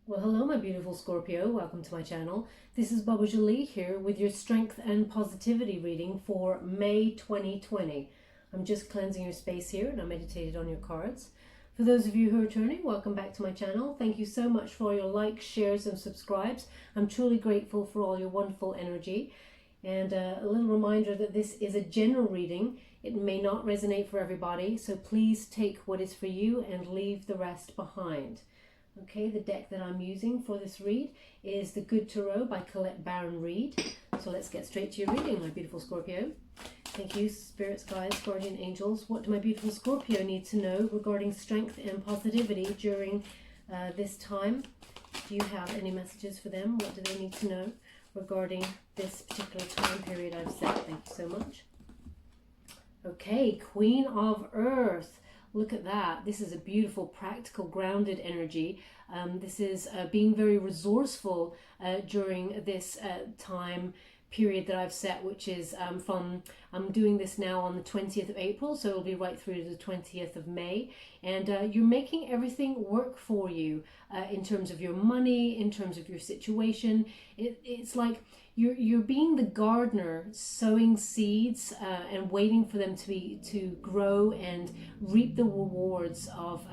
Well, hello, my beautiful Scorpio. Welcome to my channel. This is Baba Jolie here with your Strength and Positivity reading for May 2020. I'm just cleansing your space here and I meditated on your cards. For those of you who are returning, welcome back to my channel. Thank you so much for all your likes, shares and subscribes. I'm truly grateful for all your wonderful energy. And a little reminder that this is a general reading. It may not resonate for everybody, so please take what is for you and leave the rest behind. Okay, the deck that I'm using for this read is the Good Tarot by Colette Baron Reid. So let's get straight to your reading, my beautiful Scorpio. Thank you, spirits, guides, guardian angels. What do my beautiful Scorpio need to know regarding strength and positivity during this time? Do you have any messages for them? What do they need to know regarding this particular time period I've set? Thank you so much. Okay, Queen of Earth. Look at that. This is a beautiful, practical, grounded energy. This is being very resourceful during this time period that I've set, which is I'm doing this now on the 20th of April, so it'll be right through to the 20th of May. And you're making everything work for you in terms of your money, in terms of your situation. It's like you're being the gardener, sowing seeds and waiting for them to grow and reap the rewards of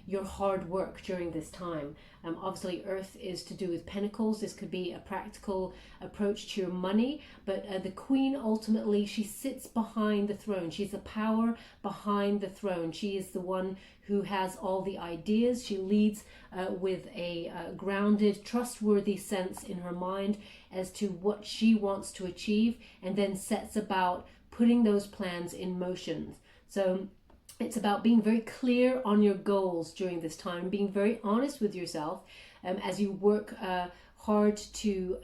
your hard work during this time. Obviously, Earth is to do with pentacles. This could be a practical approach to your money, but the Queen, ultimately, she sits behind the throne. She's the power behind the throne. She is the one who has all the ideas. She leads with a grounded, trustworthy sense in her mind as to what she wants to achieve, and then sets about putting those plans in motion. So it's about being very clear on your goals during this time, being very honest with yourself as you work hard to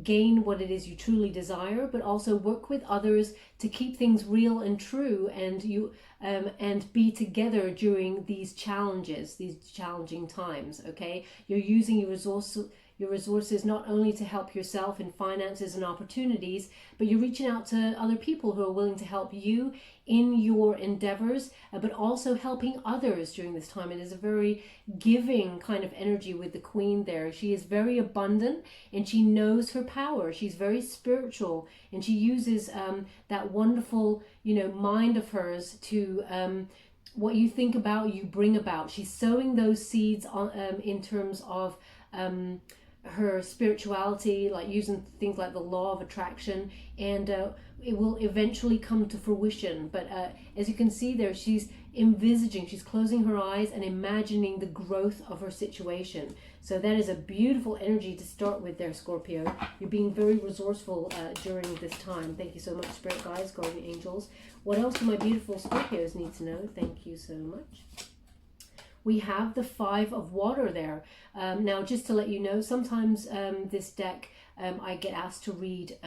gain what it is you truly desire, but also work with others to keep things real and true, and be together during these challenges, these challenging times. Okay, you're using your resources not only to help yourself in finances and opportunities, but you're reaching out to other people who are willing to help you in your endeavors, but also helping others during this time. It is a very giving kind of energy with the Queen there. She is very abundant and she knows her power. She's very spiritual and she uses that wonderful, mind of hers to what you think about, you bring about. She's sowing those seeds on, in terms of her spirituality, like using things like the law of attraction, and it will eventually come to fruition. But as you can see there, she's envisaging, she's closing her eyes and imagining the growth of her situation. So that is a beautiful energy to start with there, Scorpio. You're being very resourceful during this time. Thank you so much, spirit guides, guardian angels. What else do my beautiful Scorpios need to know? Thank you so much. We have the Five of Water there. Now, just to let you know, sometimes this deck, I get asked to read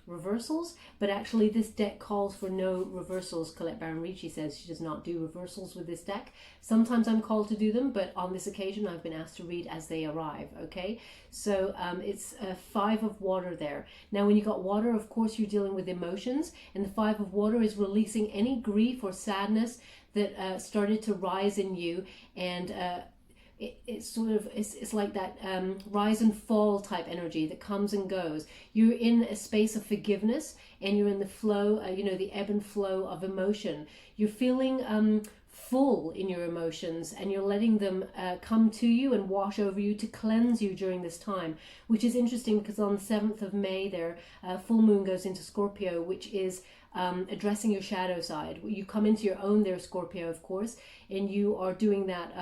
reversals, but actually this deck calls for no reversals. Colette Baron Reid, she says she does not do reversals with this deck. Sometimes I'm called to do them, but on this occasion I've been asked to read as they arrive, okay? So it's a Five of Water there. Now, when you got water, of course, you're dealing with emotions, and the Five of Water is releasing any grief or sadness that started to rise in you, and it's like that rise and fall type energy that comes and goes. You're in a space of forgiveness, and you're in the flow, the ebb and flow of emotion. You're feeling full in your emotions, and you're letting them come to you and wash over you to cleanse you during this time, which is interesting because on the 7th of May there, full moon goes into Scorpio, which is addressing your shadow side. You come into your own there, Scorpio, of course, and you are doing that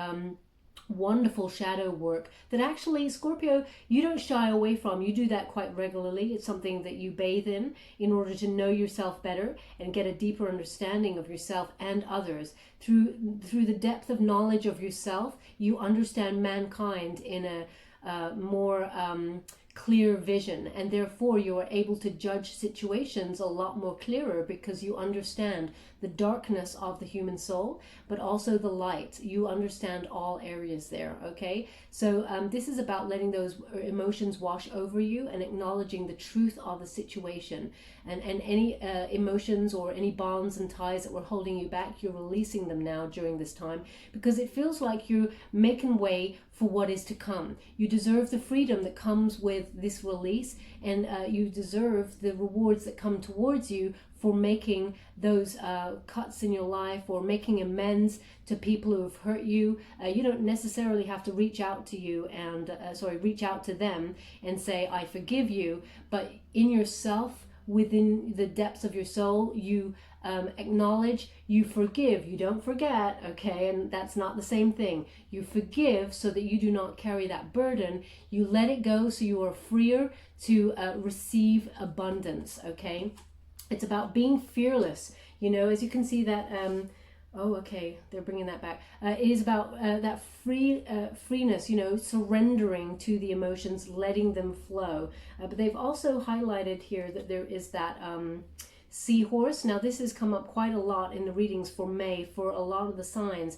wonderful shadow work that actually, Scorpio, you don't shy away from. You do that quite regularly. It's something that you bathe in order to know yourself better and get a deeper understanding of yourself and others. Through the depth of knowledge of yourself, you understand mankind in a more clear vision, and therefore you are able to judge situations a lot more clearer because you understand the darkness of the human soul, but also the light. You understand all areas there, okay? So this is about letting those emotions wash over you and acknowledging the truth of the situation. And any emotions or any bonds and ties that were holding you back, you're releasing them now during this time, because it feels like you're making way for what is to come. You deserve the freedom that comes with this release, and you deserve the rewards that come towards you for making those cuts in your life, or making amends to people who have hurt you. You don't necessarily have to reach out to you and reach out to them and say, I forgive you, but in yourself, within the depths of your soul, you acknowledge, you forgive, you don't forget, okay? And that's not the same thing. You forgive so that you do not carry that burden. You let it go so you are freer to receive abundance, okay? It's about being fearless, you know, as you can see that, oh, okay, they're bringing that back. It is about that freeness, you know, surrendering to the emotions, letting them flow. But they've also highlighted here that there is that seahorse. Now, this has come up quite a lot in the readings for May for a lot of the signs.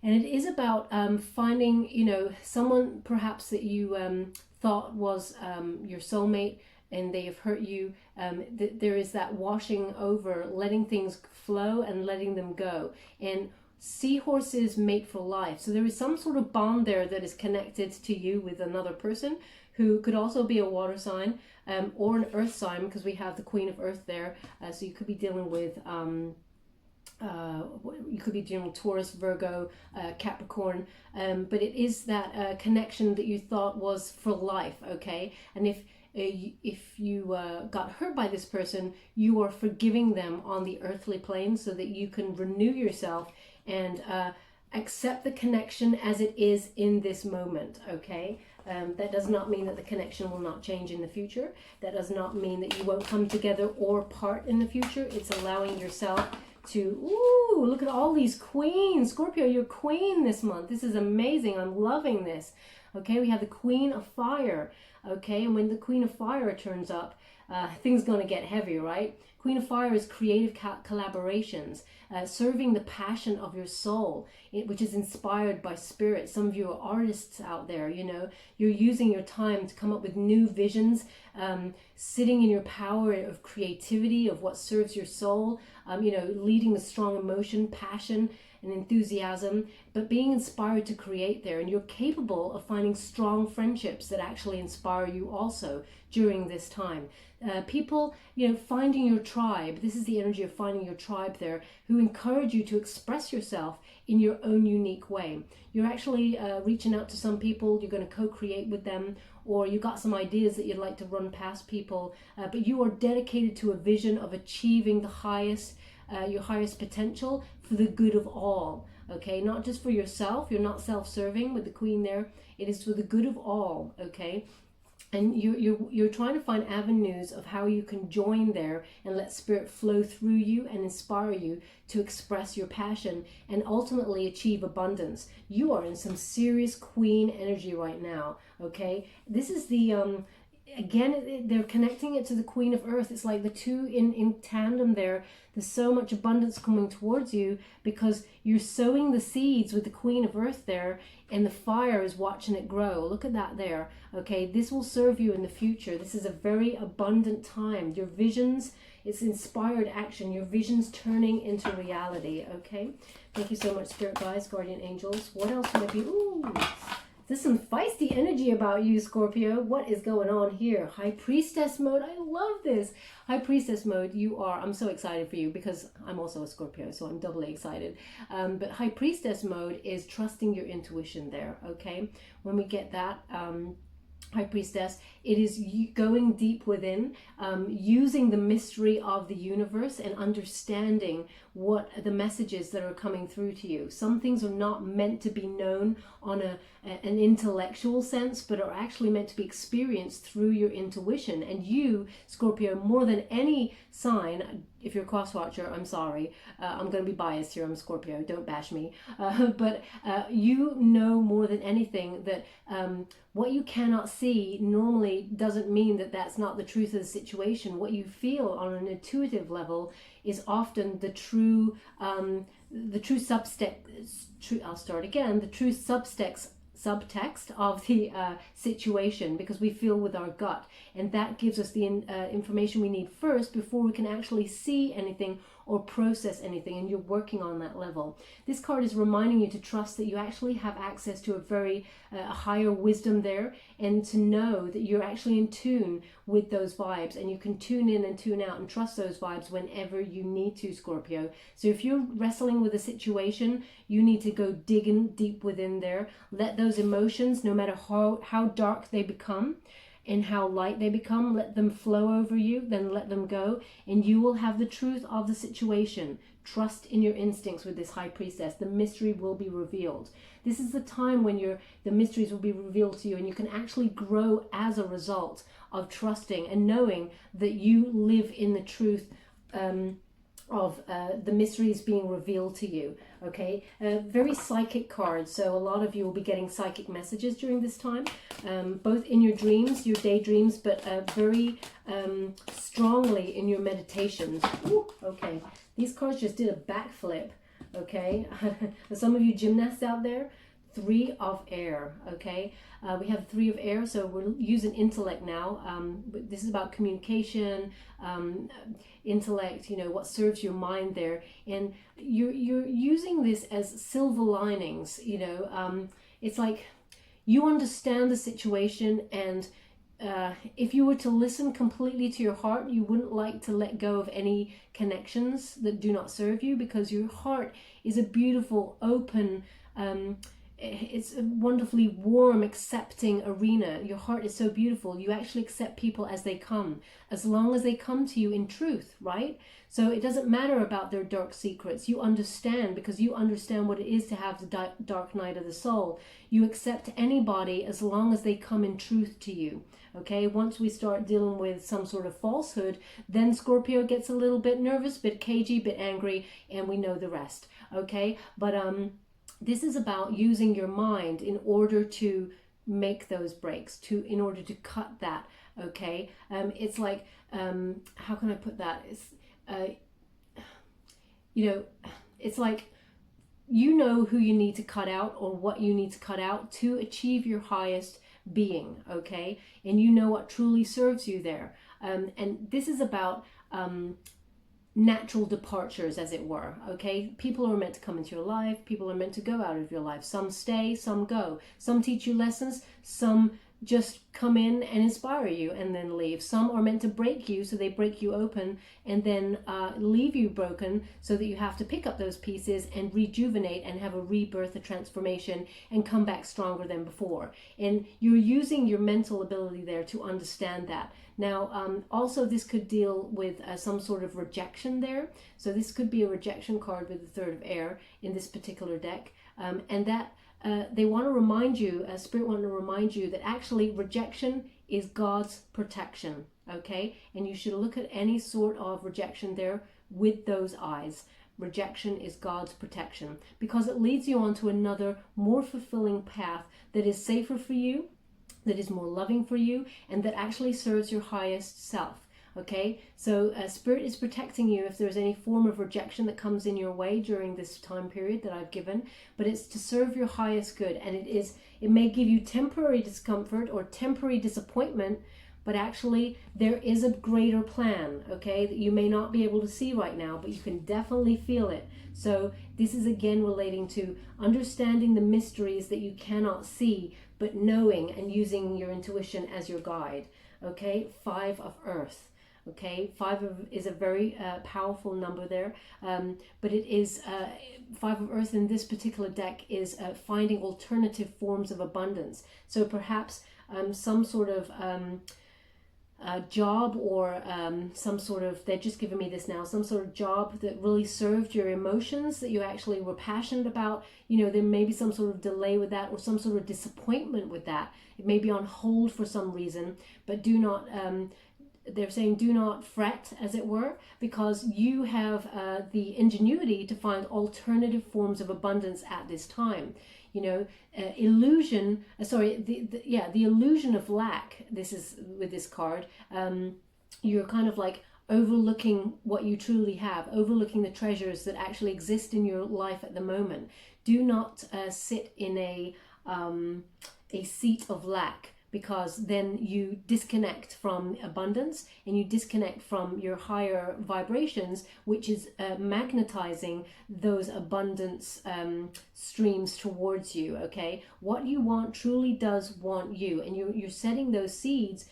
And it is about finding, you know, someone perhaps that you thought was your soulmate, and they have hurt you. There is that washing over, letting things flow and letting them go. And seahorses mate for life. So there is some sort of bond there that is connected to you with another person who could also be a water sign or an earth sign, because we have the Queen of Earth there. So you could be dealing with Taurus, Virgo, Capricorn, but it is that connection that you thought was for life, okay? And if you got hurt by this person, you are forgiving them on the earthly plane so that you can renew yourself and accept the connection as it is in this moment, okay? That does not mean that the connection will not change in the future. That does not mean that you won't come together or part in the future. It's allowing yourself to, ooh, look at all these queens. Scorpio, you're queen this month. This is amazing. I'm loving this. Okay, we have the Queen of Fire. Okay, and when the Queen of Fire turns up, things going to get heavy, right? Queen of Fire is creative collaborations, serving the passion of your soul, which is inspired by spirit. Some of you are artists out there, you know, you're using your time to come up with new visions, sitting in your power of creativity, of what serves your soul, you know, leading with strong emotion, passion, and enthusiasm, but being inspired to create there. And you're capable of finding strong friendships that actually inspire you also during this time. People, you know, finding your tribe. This is the energy of finding your tribe there, who encourage you to express yourself in your own unique way. You're actually reaching out to some people. You're going to co-create with them, or you got some ideas that you'd like to run past people, but you are dedicated to a vision of achieving the highest, your highest potential for the good of all. Okay, not just for yourself. You're not self-serving with the Queen there. It is for the good of all. Okay. And you're trying to find avenues of how you can join there and let spirit flow through you and inspire you to express your passion and ultimately achieve abundance. You are in some serious queen energy right now, okay? This is the, again, they're connecting it to the Queen of Earth. It's like the two in tandem there. There's so much abundance coming towards you because you're sowing the seeds with the Queen of Earth there, and the fire is watching it grow. Look at that there. Okay, this will serve you in the future. This is a very abundant time. Your visions, it's inspired action. Your visions turning into reality. Okay, thank you so much, Spirit Guides, Guardian Angels. What else might be? Ooh, there's some feisty energy about you, Scorpio. What is going on here? High Priestess mode. I love this. High Priestess mode, you are, I'm so excited for you because I'm also a Scorpio, so I'm doubly excited. But High Priestess mode is trusting your intuition there, okay? When we get that, High Priestess, it is going deep within, using the mystery of the universe and understanding what the messages that are coming through to you. Some things are not meant to be known on an intellectual sense, but are actually meant to be experienced through your intuition. And you, Scorpio, more than any sign, if you're a cross watcher, I'm sorry, I'm going to be biased here, I'm Scorpio, don't bash me, but you know more than anything that what you cannot see normally doesn't mean that that's not the truth of the situation. What you feel on an intuitive level is often the true subtext of the situation, because we feel with our gut, and that gives us the information we need first before we can actually see anything or process anything, and you're working on that level. This card is reminding you to trust that you actually have access to a very higher wisdom there, and to know that you're actually in tune with those vibes, and you can tune in and tune out and trust those vibes whenever you need to, Scorpio. So if you're wrestling with a situation, you need to go digging deep within there. Let those emotions, no matter how dark they become and how light they become, let them flow over you, then let them go, and you will have the truth of the situation. Trust in your instincts with this High Priestess. The mystery will be revealed. This is the time when the mysteries will be revealed to you, and you can actually grow as a result of trusting and knowing that you live in the truth of the mysteries being revealed to you. Okay, very psychic card, so a lot of you will be getting psychic messages during this time, both in your dreams, your daydreams, but very strongly in your meditations. Ooh, okay, these cards just did a backflip. Okay, some of you gymnasts out there, 3 of air. Okay, we have 3 of air, so we're using intellect now. This is about communication, intellect, you know, what serves your mind there, and you're using this as silver linings. You know, it's like you understand the situation, and if you were to listen completely to your heart, you wouldn't like to let go of any connections that do not serve you, because your heart is a beautiful, open, it's a wonderfully warm, accepting arena. Your heart is so beautiful. You actually accept people as they come, as long as they come to you in truth, right? So it doesn't matter about their dark secrets. You understand, because you understand what it is to have the dark night of the soul. You accept anybody as long as they come in truth to you. Okay, once we start dealing with some sort of falsehood, then Scorpio gets a little bit nervous, bit cagey, bit angry, and we know the rest. Okay, but this is about using your mind in order to make those breaks, in order to cut that. Okay, it's like, how can I put that? It's you know, it's like, you know who you need to cut out, or what you need to cut out to achieve your highest being. Okay, and you know what truly serves you there. And this is about natural departures, as it were. Okay, people are meant to come into your life, people are meant to go out of your life. Some stay, some go. Some teach you lessons, some just come in and inspire you and then leave. Some are meant to break you, so they break you open and then leave you broken, so that you have to pick up those pieces and rejuvenate and have a rebirth, a transformation, and come back stronger than before. And you're using your mental ability there to understand that. Now, also this could deal with some sort of rejection there. So this could be a rejection card with the 3rd of air in this particular deck. And that they want to remind you, Spirit want to remind you that actually rejection is God's protection. Okay, and you should look at any sort of rejection there with those eyes. Rejection is God's protection, because it leads you on to another more fulfilling path that is safer for you, that is more loving for you, and that actually serves your highest self. Okay, so Spirit is protecting you if there's any form of rejection that comes in your way during this time period that I've given, but it's to serve your highest good. And it may give you temporary discomfort or temporary disappointment, but actually there is a greater plan, okay, that you may not be able to see right now, but you can definitely feel it. So this is again relating to understanding the mysteries that you cannot see, but knowing and using your intuition as your guide. Okay, 5 of earth. Okay, 5 is a very powerful number there, but it is 5 of earth in this particular deck is finding alternative forms of abundance. So perhaps some sort of job, or some sort of, they're just giving me this now, some sort of job that really served your emotions, that you actually were passionate about. You know, there may be some sort of delay with that, or some sort of disappointment with that. It may be on hold for some reason, but do not they're saying do not fret, as it were, because you have the ingenuity to find alternative forms of abundance at this time. You know, the illusion of lack. This is with this card. You're kind of like overlooking what you truly have, overlooking the treasures that actually exist in your life at the moment. Do not sit in a seat of lack, because then you disconnect from abundance and you disconnect from your higher vibrations, which is magnetizing those abundance streams towards you. Okay, what you want truly does want you, and you're setting those seeds.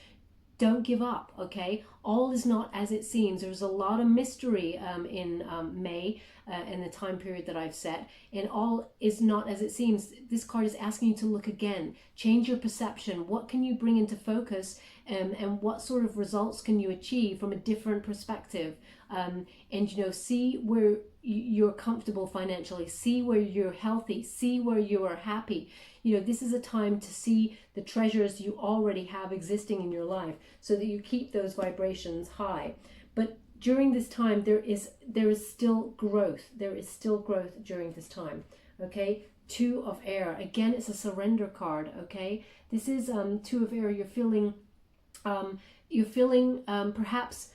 Don't give up, okay? All is not as it seems. There's a lot of mystery in May in the time period that I've set, and all is not as it seems. This card is asking you to look again, change your perception. What can you bring into focus, and what sort of results can you achieve from a different perspective? And see where you're comfortable financially, see where you're healthy, see where you are happy. This is a time to see the treasures you already have existing in your life, so that you keep those vibrations high. But during this time, there is still growth. There is still growth during this time. Okay, Two of Air. Again, it's a surrender card. Okay, this is Two of Air. You're feeling perhaps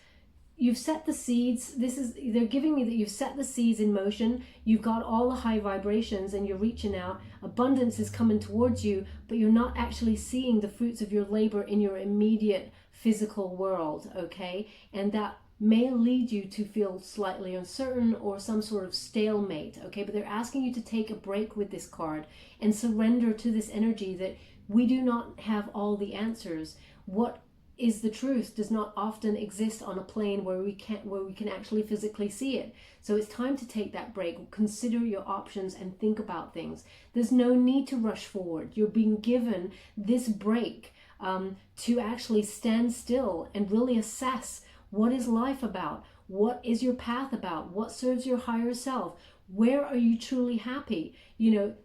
you've set the seeds. They're giving me that you've set the seeds in motion. You've got all the high vibrations and you're reaching out. Abundance is coming towards you, but you're not actually seeing the fruits of your labor in your immediate physical world, okay? And that may lead you to feel slightly uncertain or some sort of stalemate, okay? But they're asking you to take a break with this card and surrender to this energy that we do not have all the answers. What is the truth does not often exist on a plane where we can actually physically see it. So it's time to take that break, consider your options and think about things. There's no need to rush forward. You're being given this break to actually stand still and really assess, what is life about? What is your path about? What serves your higher self? Where are you truly happy?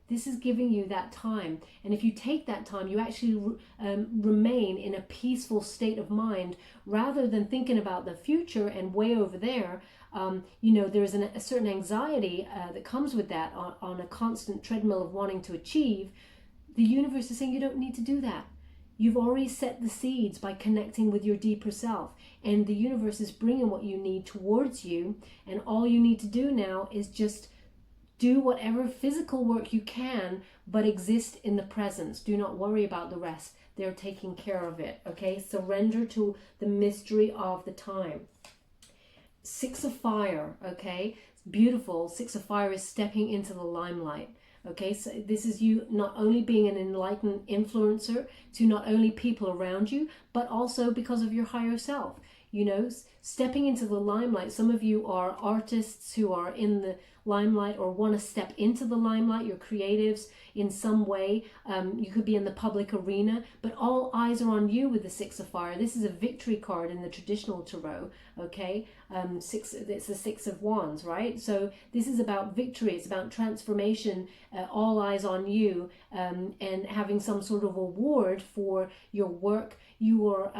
This is giving you that time. And if you take that time, you actually remain in a peaceful state of mind rather than thinking about the future and way over there. There's a certain anxiety that comes with that on a constant treadmill of wanting to achieve. The universe is saying you don't need to do that. You've already set the seeds by connecting with your deeper self, and the universe is bringing what you need towards you, and all you need to do now is just do whatever physical work you can, but exist in the presence. Do not worry about the rest. They're taking care of it, okay? Surrender to the mystery of the time. Six of Fire, okay? It's beautiful. Six of Fire is stepping into the limelight. Okay, so this is you not only being an enlightened influencer to not only people around you, but also because of your higher self. Stepping into the limelight. Some of you are artists who are in the limelight or want to step into the limelight. You're creatives in some way. You could be in the public arena, but all eyes are on you with the Six of Fire. This is a victory card in the traditional tarot, okay? It's the Six of Wands, right? So this is about victory. It's about transformation, all eyes on you, and having some sort of award for your work. You are,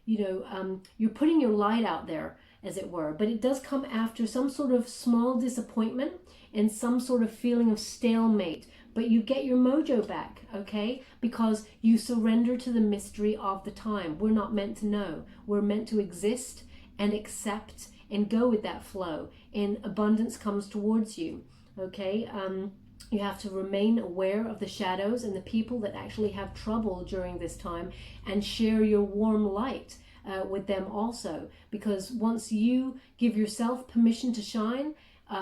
you're putting your light out there, as it were, but it does come after some sort of small disappointment and some sort of feeling of stalemate, but you get your mojo back, okay? Because you surrender to the mystery of the time. We're not meant to know. We're meant to exist and accept and go with that flow, and abundance comes towards you, okay? You have to remain aware of the shadows and the people that actually have trouble during this time, and share your warm light with them also, because once you give yourself permission to shine,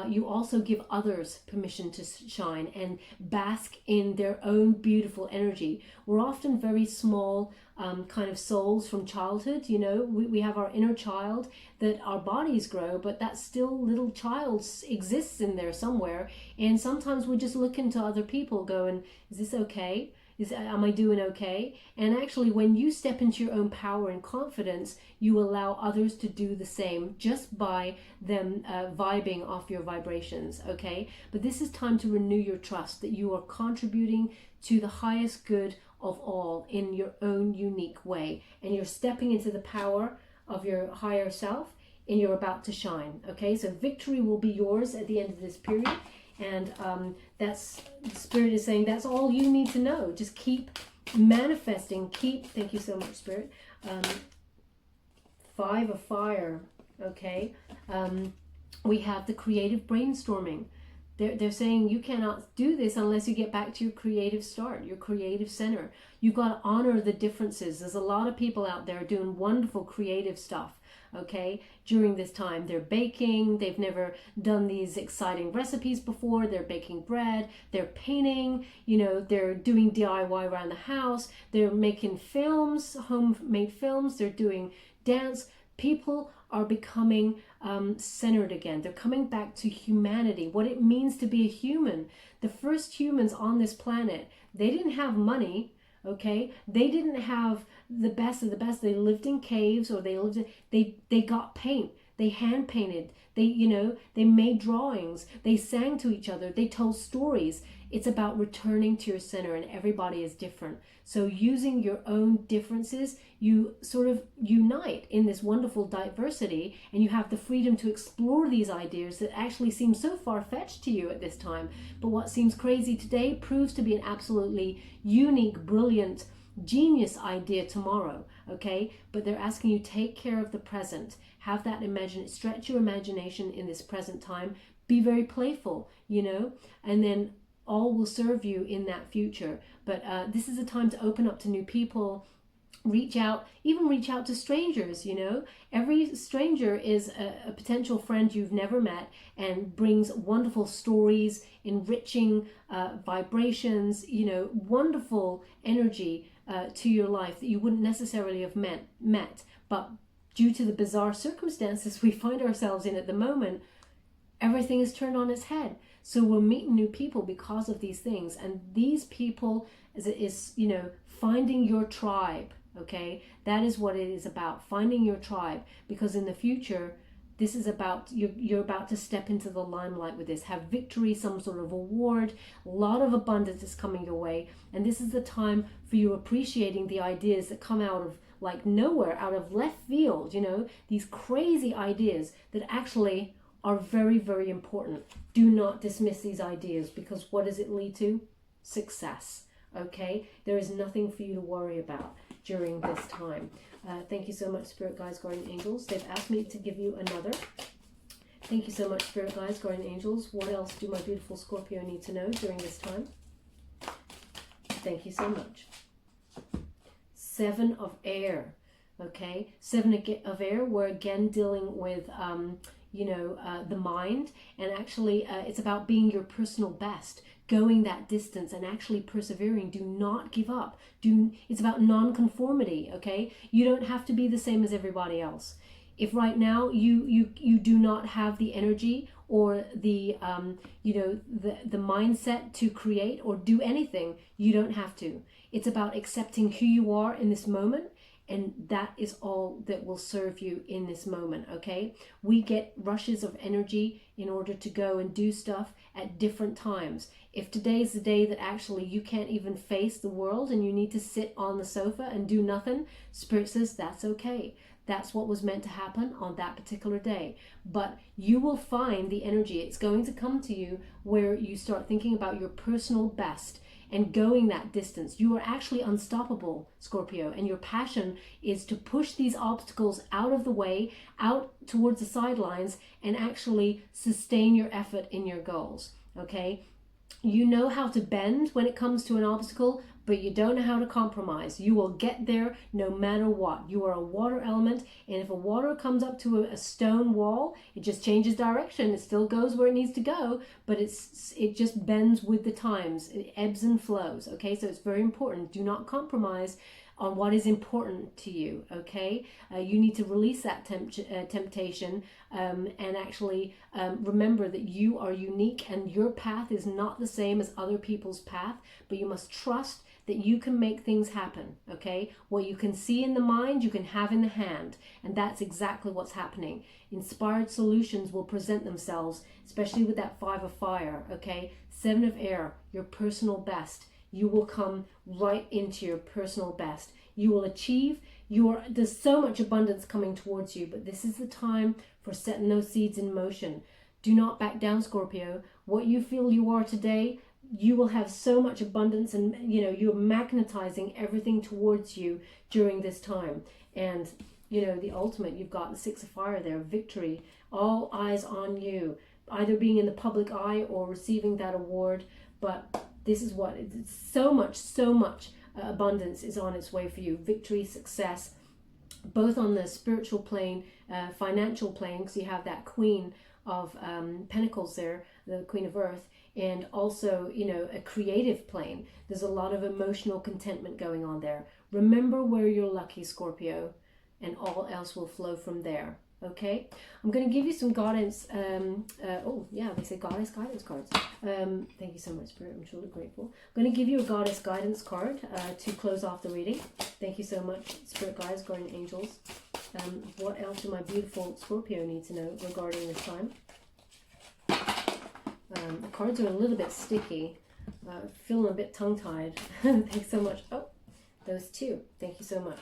you also give others permission to shine and bask in their own beautiful energy. We're often very small kind of souls from childhood. We have our inner child that our bodies grow, but that still little child exists in there somewhere, and sometimes we're just looking to other people going, is this okay? Am I doing okay? And actually, when you step into your own power and confidence, you allow others to do the same just by them vibing off your vibrations, okay? But this is time to renew your trust that you are contributing to the highest good of all in your own unique way. And you're stepping into the power of your higher self, and you're about to shine, okay? So victory will be yours at the end of this period. And that's, the Spirit is saying, that's all you need to know. Just keep manifesting. Thank you so much, Spirit. Five of Fire, okay? We have the creative brainstorming. They're saying you cannot do this unless you get back to your creative start, your creative center. You got to honor the differences. There's a lot of people out there doing wonderful creative stuff, okay, during this time. They're baking. They've never done these exciting recipes before. They're baking bread. They're painting. You know, they're doing DIY around the house. They're making films, homemade films. They're doing dance. People are becoming centered again. They're coming back to humanity, what it means to be a human. The first humans on this planet, they didn't have money, okay? They didn't have the best of the best. They lived in caves, or they got paint. They hand painted. They made drawings. They sang to each other. They told stories. It's about returning to your center, and everybody is different. So using your own differences, you sort of unite in this wonderful diversity, and you have the freedom to explore these ideas that actually seem so far-fetched to you at this time. But what seems crazy today proves to be an absolutely unique, brilliant, genius idea tomorrow, okay? But they're asking you, take care of the present. Have that stretch your imagination in this present time. Be very playful, and then all will serve you in that future. But this is a time to open up to new people. Reach out to strangers. Every stranger is a potential friend you've never met, and brings wonderful stories, enriching vibrations, wonderful energy to your life that you wouldn't necessarily have met. But due to the bizarre circumstances we find ourselves in at the moment, everything is turned on its head. So we're meeting new people because of these things. And these people is finding your tribe, okay? That is what it is about, finding your tribe. Because in the future, this is about, you're about to step into the limelight with this, have victory, some sort of award, a lot of abundance is coming your way. And this is the time for you appreciating the ideas that come out of like nowhere, out of left field, these crazy ideas that actually are very, very important. Do not dismiss these ideas, because what does it lead to? Success, okay? There is nothing for you to worry about during this time. Thank you so much, Spirit Guides, Guardian Angels. They've asked me to give you another. Thank you so much, Spirit Guides, Guardian Angels. What else do my beautiful Scorpio need to know during this time? Thank you so much. Seven of Air, okay? Seven of Air, we're again dealing with the mind, and actually it's about being your personal best, going that distance and actually persevering. Do not give up. It's about non-conformity, okay? You don't have to be the same as everybody else. If right now you do not have the energy or the the mindset to create or do anything, you don't have to. It's about accepting who you are in this moment, and that is all that will serve you in this moment, okay? We get rushes of energy in order to go and do stuff at different times. If today's the day that actually you can't even face the world and you need to sit on the sofa and do nothing, Spirit says that's okay. That's what was meant to happen on that particular day. But you will find the energy. It's going to come to you where you start thinking about your personal best and going that distance. You are actually unstoppable, Scorpio, and your passion is to push these obstacles out of the way, out towards the sidelines, and actually sustain your effort in your goals, okay? You know how to bend when it comes to an obstacle, but you don't know how to compromise. You will get there no matter what. You are a water element, and if a water comes up to a stone wall, it just changes direction. It still goes where it needs to go, but it just bends with the times. It ebbs and flows, okay? So it's very important. Do not compromise on what is important to you, okay? You need to release that temptation and actually remember that you are unique and your path is not the same as other people's path, but you must trust that you can make things happen, okay? What you can see in the mind, you can have in the hand, and that's exactly what's happening. Inspired solutions will present themselves, especially with that 5 of fire, okay? 7 of air, your personal best. You will come right into your personal best. You will achieve there's so much abundance coming towards you, but this is the time for setting those seeds in motion. Do not back down, Scorpio. What you feel you are today, you will have so much abundance, and you're magnetizing everything towards you during this time. And the ultimate, you've got the 6 of fire there, victory, all eyes on you. either being in the public eye or receiving that award. But this is what, it's so much abundance is on its way for you. Victory, success, both on the spiritual plane, financial plane, because you have that Queen of Pentacles there, the Queen of Earth, and also, you know, a creative plane. There's a lot of emotional contentment going on there. Remember where you're lucky, Scorpio, and all else will flow from there. Okay, I'm going to give you some guidance. Oh yeah, they say goddess guidance cards. Thank you so much, Spirit. I'm truly grateful. I'm going to give you a goddess guidance card to close off the reading. Thank you so much, Spirit guides, guardian angels. What else do my beautiful Scorpio need to know regarding this time? The cards are a little bit sticky. Feeling a bit tongue-tied. Thanks so much. Oh, those two. Thank you so much.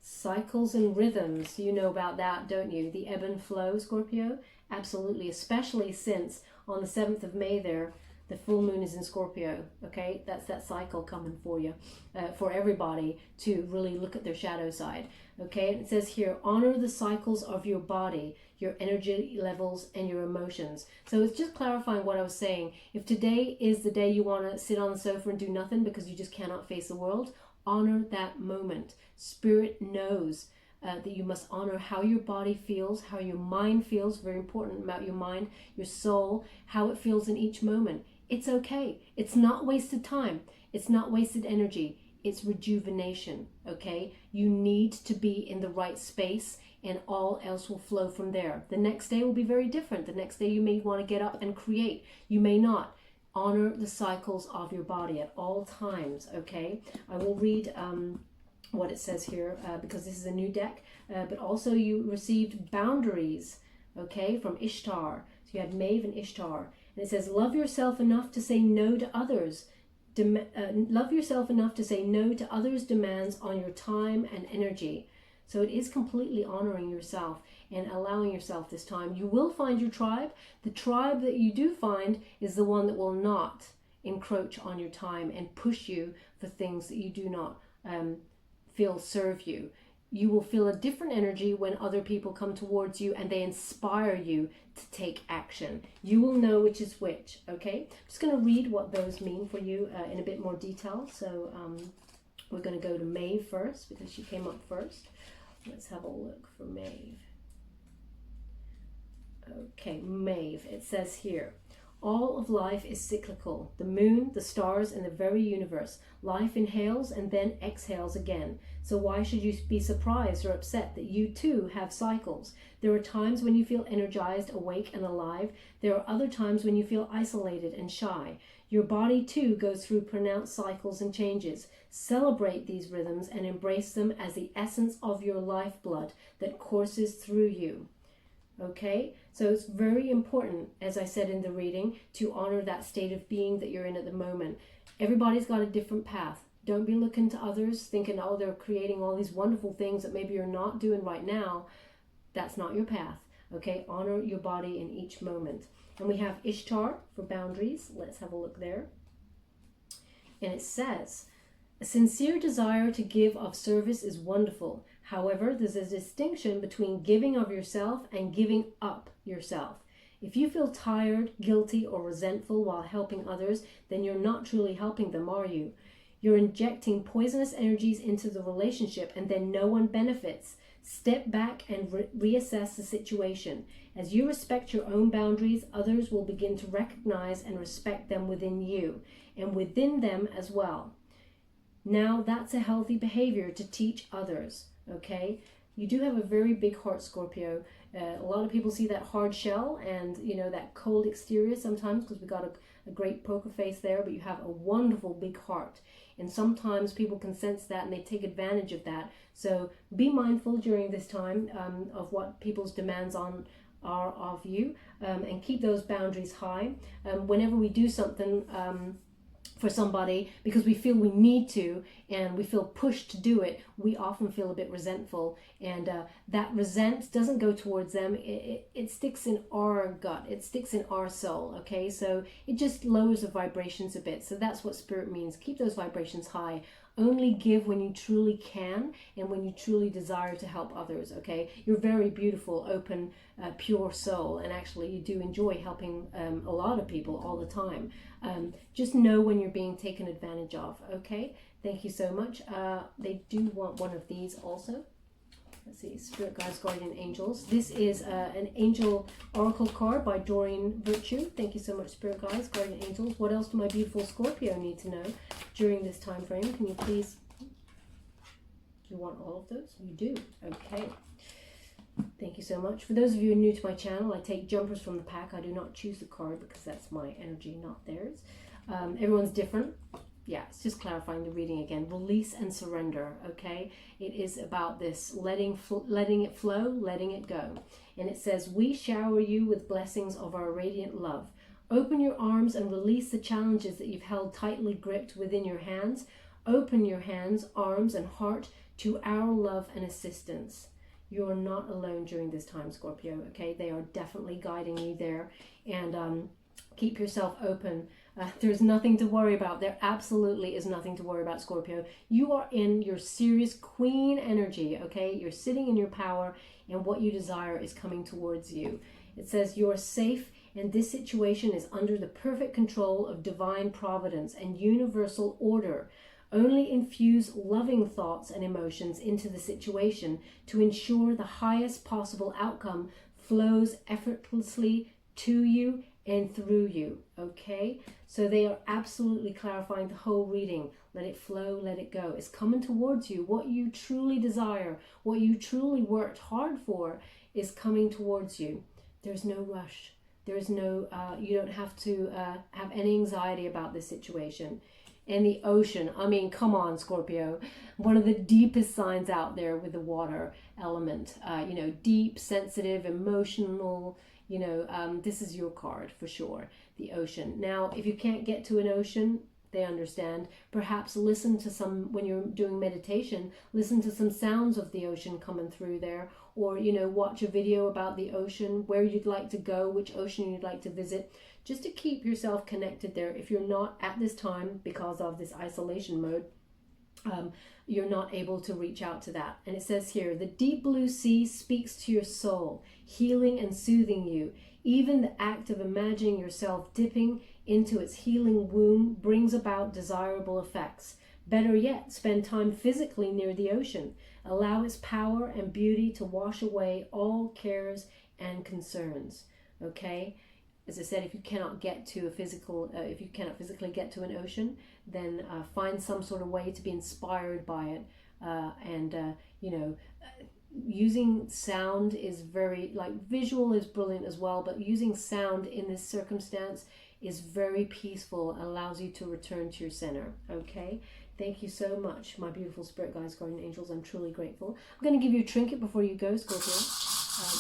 Cycles and rhythms. You know about that, don't you? The ebb and flow, Scorpio. Absolutely. Especially since on the 7th of May there, the full moon is in Scorpio. Okay, that's that cycle coming for you, for everybody to really look at their shadow side. Okay, and it says here, honor the cycles of your body, your energy levels, and your emotions. So it's just clarifying what I was saying. If today is the day you want to sit on the sofa and do nothing because you just cannot face the world, honor that moment. Spirit knows that you must honor how your body feels, how your mind feels. Very important about your mind, your soul, how it feels in each moment. It's okay. It's not wasted time. It's not wasted energy. It's rejuvenation, okay? You need to be in the right space and all else will flow from there. The next day will be very different. The next day you may want to get up and create. You may not. Honor the cycles of your body at all times, okay? I will read what it says here because this is a new deck, but also you received boundaries, okay, from Ishtar. So you had Maeve and Ishtar. And it says, love yourself enough to say no to others. Love yourself enough to say no to others' demands on your time and energy. So it is completely honoring yourself and allowing yourself this time. You will find your tribe. The tribe that you do find is the one that will not encroach on your time and push you for things that you do not feel serve you. You will feel a different energy when other people come towards you and they inspire you to take action. You will know which is which, okay? I'm just going to read what those mean for you in a bit more detail. So we're going to go to Maeve first because she came up first. Let's have a look for Maeve. Okay, Maeve, it says here, all of life is cyclical. The moon, the stars, and the very universe. Life inhales and then exhales again. So why should you be surprised or upset that you too have cycles? There are times when you feel energized, awake, and alive. There are other times when you feel isolated and shy. Your body too goes through pronounced cycles and changes. Celebrate these rhythms and embrace them as the essence of your lifeblood that courses through you. Okay, so it's very important, as I said in the reading, to honor that state of being that you're in at the moment. Everybody's got a different path. Don't be looking to others thinking, oh, they're creating all these wonderful things that maybe you're not doing right now. That's not your path. Okay, honor your body in each moment. And we have Ishtar for boundaries. Let's have a look there. And it says, a sincere desire to give of service is wonderful. However, there's a distinction between giving of yourself and giving up yourself. If you feel tired, guilty, or resentful while helping others, then you're not truly helping them, are you? You're injecting poisonous energies into the relationship and then no one benefits. Step back and reassess the situation. As you respect your own boundaries, others will begin to recognize and respect them within you and within them as well. Now that's a healthy behavior to teach others. Okay, you do have a very big heart, Scorpio. A lot of people see that hard shell and, you know, that cold exterior sometimes because we got a great poker face there, but you have a wonderful big heart. And sometimes people can sense that and they take advantage of that. So be mindful during this time of what people's demands are of you and keep those boundaries high. Whenever we do something for somebody because we feel we need to and we feel pushed to do it, we often feel a bit resentful, and that resent doesn't go towards them. It sticks in our gut, it sticks in our soul. Okay, so it just lowers the vibrations a bit. So that's what Spirit means. Keep those vibrations high. Only give when you truly can and when you truly desire to help others, okay? You're very beautiful, open, pure soul, and actually you do enjoy helping a lot of people all the time. Just know when you're being taken advantage of, okay? Thank you so much. They do want one of these also. Let's see, Spirit Guides, Guardian Angels. This is an Angel Oracle card by Doreen Virtue. Thank you so much, Spirit Guides, Guardian Angels. What else do my beautiful Scorpio need to know during this time frame? Can you please... Do you want all of those? You do. Okay. Thank you so much. For those of you who are new to my channel, I take jumpers from the pack. I do not choose the card because that's my energy, not theirs. Everyone's different. Yeah, it's just clarifying the reading again. Release and surrender, okay? It is about this, letting it flow, letting it go. And it says, we shower you with blessings of our radiant love. Open your arms and release the challenges that you've held tightly gripped within your hands. Open your hands, arms, and heart to our love and assistance. You are not alone during this time, Scorpio, okay? They are definitely guiding you there. And keep yourself open. There's nothing to worry about. There absolutely is nothing to worry about, Scorpio. You are in your serious queen energy, okay? You're sitting in your power, and what you desire is coming towards you. It says you are safe, and this situation is under the perfect control of divine providence and universal order. Only infuse loving thoughts and emotions into the situation to ensure the highest possible outcome flows effortlessly to you and through you, okay? So they are absolutely clarifying the whole reading. Let it flow, let it go. It's coming towards you. What you truly desire, what you truly worked hard for is coming towards you. There's no rush. There's no, you don't have to have any anxiety about this situation. And the ocean, I mean, come on, Scorpio. One of the deepest signs out there with the water element. You know, deep, sensitive, emotional. You know, this is your card for sure, the ocean. Now, if you can't get to an ocean, they understand. Perhaps listen to some, when you're doing meditation, listen to some sounds of the ocean coming through there. Or, you know, watch a video about the ocean, where you'd like to go, which ocean you'd like to visit, just to keep yourself connected there. If you're not at this time, because of this isolation mode, you're not able to reach out to that. And it says here, the deep blue sea speaks to your soul, healing and soothing you. Even the act of imagining yourself dipping into its healing womb brings about desirable effects. Better yet, spend time physically near the ocean. Allow its power and beauty to wash away all cares and concerns. Okay? As I said, if you cannot get to a physical, if you cannot physically get to an ocean, then find some sort of way to be inspired by it. You know, using sound is very, like, visual is brilliant as well, but using sound in this circumstance is very peaceful and allows you to return to your center. Okay? Thank you so much, my beautiful spirit guides, guardian angels. I'm truly grateful. I'm going to give you a trinket before you go, Scorpio.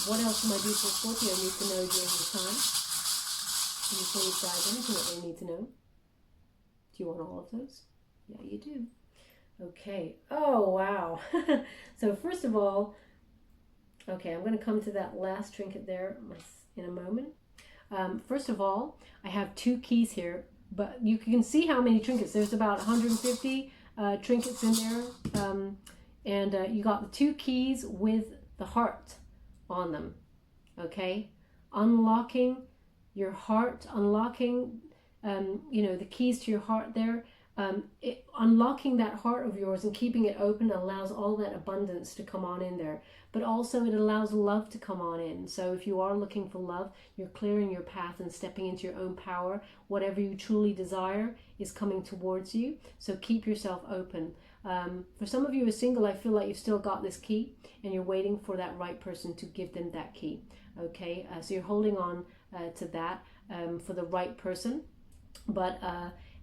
What else do my beautiful Scorpio need to know during this time? Can you please guide anything that they need to know? Do you want all of those? Yeah, you do. Okay. Oh, wow. So first of all, okay, I'm going to come to that last trinket there in a moment. First of all, I have 2 keys here, but you can see how many trinkets. There's about 150 trinkets in there. You got the 2 keys with the heart on them. Okay? Unlocking your heart, unlocking, you know, the keys to your heart there. Unlocking that heart of yours and keeping it open allows all that abundance to come on in there. But also it allows love to come on in. So if you are looking for love, you're clearing your path and stepping into your own power. Whatever you truly desire is coming towards you. So keep yourself open. For some of you who are single, I feel like you've still got this key and you're waiting for that right person to give them that key. Okay, so you're holding on to that for the right person. But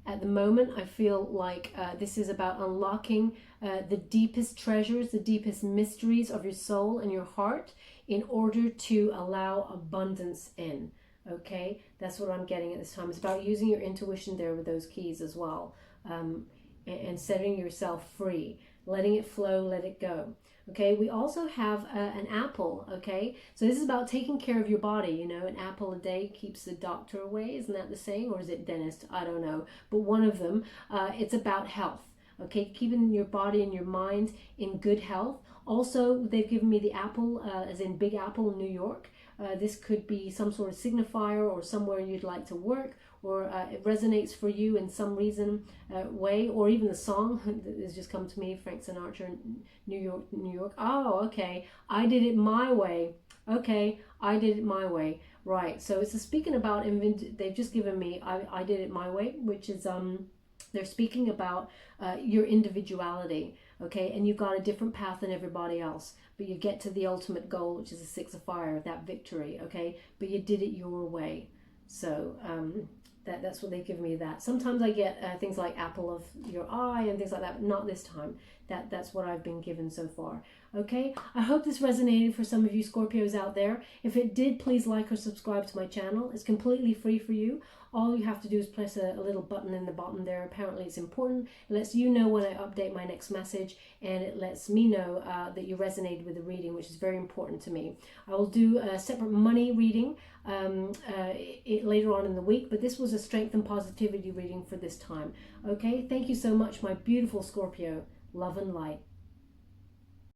at the moment, I feel like this is about unlocking the deepest treasures, the deepest mysteries of your soul and your heart in order to allow abundance in. Okay, that's what I'm getting at this time. It's about using your intuition there with those keys as well, and setting yourself free, letting it flow, let it go. Okay, we also have an apple. Okay, so this is about taking care of your body. You know, an apple a day keeps the doctor away. Isn't that the saying? Or is it dentist? I don't know. But one of them, it's about health. Okay, keeping your body and your mind in good health. Also, they've given me the apple, as in Big Apple in New York. This could be some sort of signifier or somewhere you'd like to work, or it resonates for you in some reason way, or even the song that has just come to me, Frank Sinatra, New York, New York. Oh, okay, I did it my way. Okay, I did it my way. Right, so it's speaking about, they've just given me, I did it my way, which is, they're speaking about your individuality, okay, and you've got a different path than everybody else, but you get to the ultimate goal, which is a 6 of fire, that victory, okay, but you did it your way. So that's what they've given me. That sometimes I get things like apple of your eye and things like that, but not this time. That's what I've been given so far. Okay, I hope this resonated for some of you Scorpios out there. If it did, please like or subscribe to my channel. It's completely free for you. All you have to do is press a little button in the bottom there. Apparently it's important. It lets you know when I update my next message, and it lets me know that you resonated with the reading, which is very important to me. I will do a separate money reading later on in the week, but this was a strength and positivity reading for this time. Okay, thank you so much, my beautiful Scorpio. Love and light.